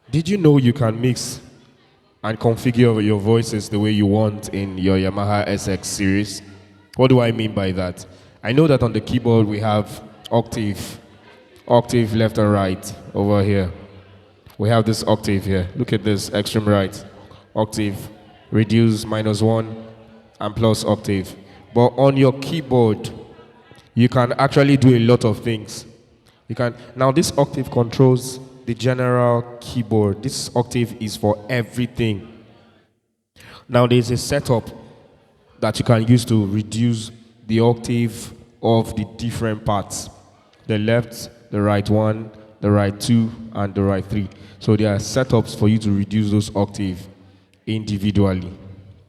Did you know you can mix and configure your voices the way you want in your Yamaha SX series? What do I mean by that? I know that on the keyboard we have octave left and right over here. We have this octave here. Look at this extreme right. Octave, reduce, -1, and plus octave. But on your keyboard, you can actually do a lot of things. You can now this octave controls the general keyboard. This octave is for everything. Now there's a setup that you can use to reduce the octave of the different parts. The left, the right one, the right two, and the right three. So there are setups for you to reduce those octave individually.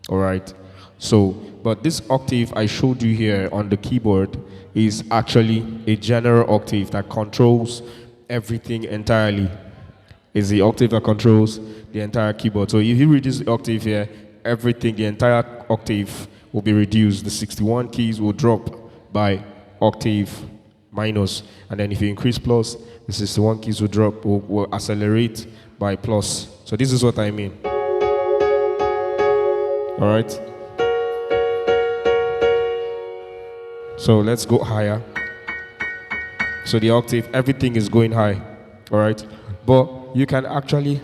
All right. So, but this octave I showed you here on the keyboard is actually a general octave that controls everything entirely. It's the octave that controls the entire keyboard. So if you reduce the octave here, everything, the entire octave will be reduced. The 61 keys will drop by octave minus. And then if you increase plus, the 61 keys will drop, will accelerate by plus. So this is what I mean. All right. So let's go higher. So the octave, everything is going high. All right. But you can actually,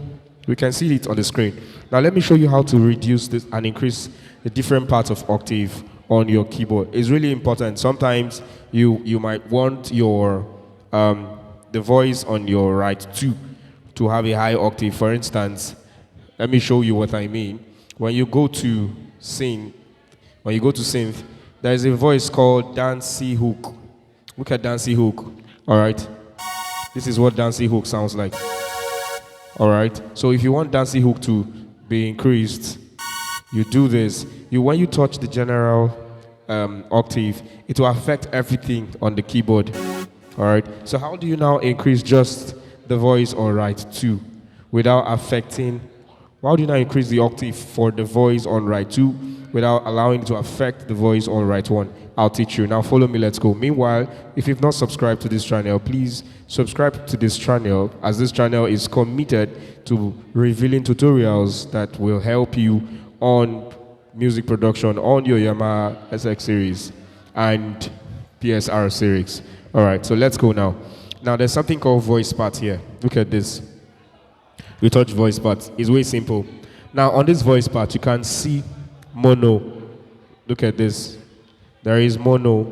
we can see it on the screen. Now let me show you how to reduce this and increase the different parts of octave on your keyboard. It's really important. Sometimes you might want your the voice on your right two to have a high octave. For instance, let me show you what I mean. When you go to synth, there is a voice called Dancy Hook. Look at Dancy Hook. All right. This is what Dancy Hook sounds like. All right. So if you want Dancy Hook to be increased, you do this. When you touch the general octave, it will affect everything on the keyboard. All right. So how do you now increase just the voice on right two without affecting? How do you now increase the octave for the voice on right two without allowing it to affect the voice on right one? I'll teach you. Now follow me, let's go. Meanwhile, if you've not subscribed to this channel, please subscribe to this channel, as this channel is committed to revealing tutorials that will help you on music production on your Yamaha SX series and PSR series. All right, so let's go now. Now there's something called voice part here. Look at this. We touch voice part. It's way simple. Now on this voice part, you can see mono. Look at this. There is mono.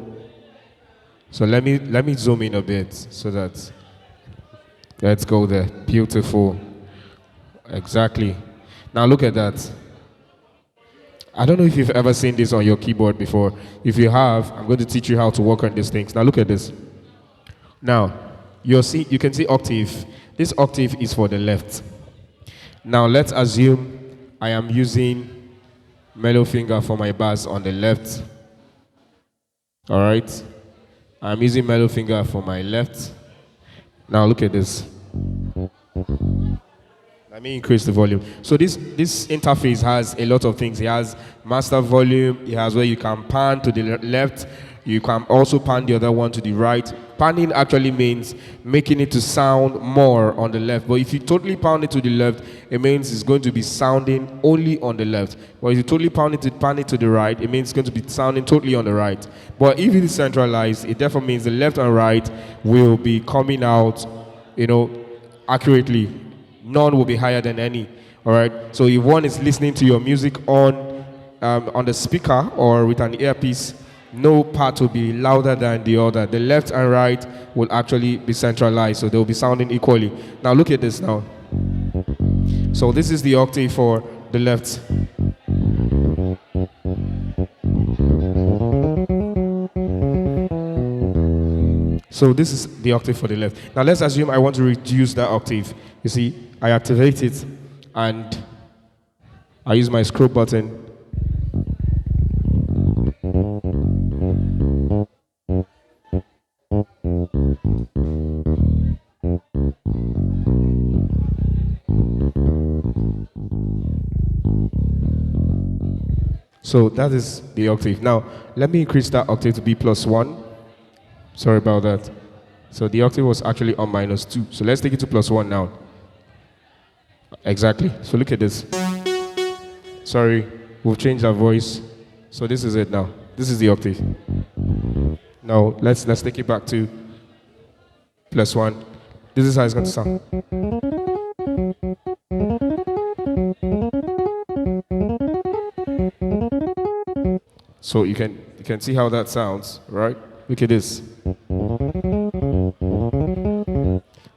So let me zoom in a bit so that let's go there. Beautiful. Exactly. Now look at that. I don't know if you've ever seen this on your keyboard before. If you have, I'm going to teach you how to work on these things. Now look at this. Now you can see octave. This octave is for the left. Now let's assume I am using middle finger for my bass on the left. All right. I'm using middle finger for my left. Now look at this. Let me increase the volume. So this interface has a lot of things. It has master volume. It has where you can pan to the left. You can also pan the other one to the right. Panning actually means making it to sound more on the left. But if you totally pan it to the left, it means it's going to be sounding only on the left. But if you totally pan it to the right, it means it's going to be sounding totally on the right. But if it is centralized, it therefore means the left and right will be coming out, accurately. None will be higher than any. All right. So if one is listening to your music on the speaker or with an earpiece, no part will be louder than the other. The left and right will actually be centralized, so they'll be sounding equally. Now look at this now. So this is the octave for the left. So this is the octave for the left. Now let's assume I want to reduce that octave. You see, I activate it and I use my scroll button. So that is the octave. Now, let me increase that octave to be +1. Sorry about that. So the octave was actually on -2. So let's take it to +1 now. Exactly. So look at this. Sorry, we've changed our voice. So this is it now. This is the octave. Now let's take it back to +1. This is how it's going to sound. So you can see how that sounds, right? Look at this.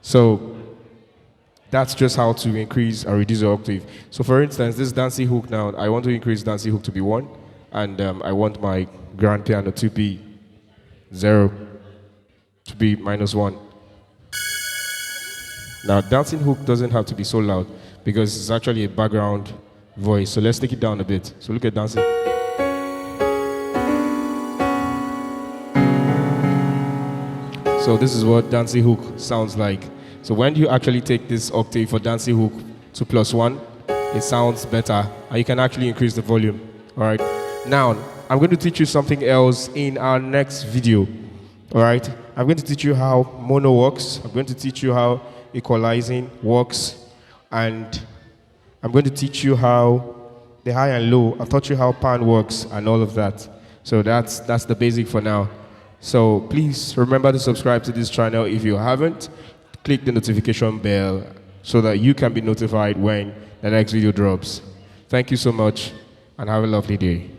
So that's just how to increase and reduce the octave. So for instance, this dancing hook now, I want to increase dancing hook to be 1, and I want my grand piano to be 0, to be -1. Now dancing hook doesn't have to be so loud because it's actually a background voice. So let's take it down a bit. So look at dancing. So this is what dancing hook sounds like. So when you actually take this octave for dancing hook to +1, it sounds better, and you can actually increase the volume. All right. Now I'm going to teach you something else in our next video. All right. I'm going to teach you how mono works. I'm going to teach you how equalizing works, and I'm going to teach you how the high and low. I've taught you how pan works and all of that. So that's the basic for now. So please remember to subscribe to this channel if you haven't. Click the notification bell so that you can be notified when the next video drops. Thank you so much and have a lovely day.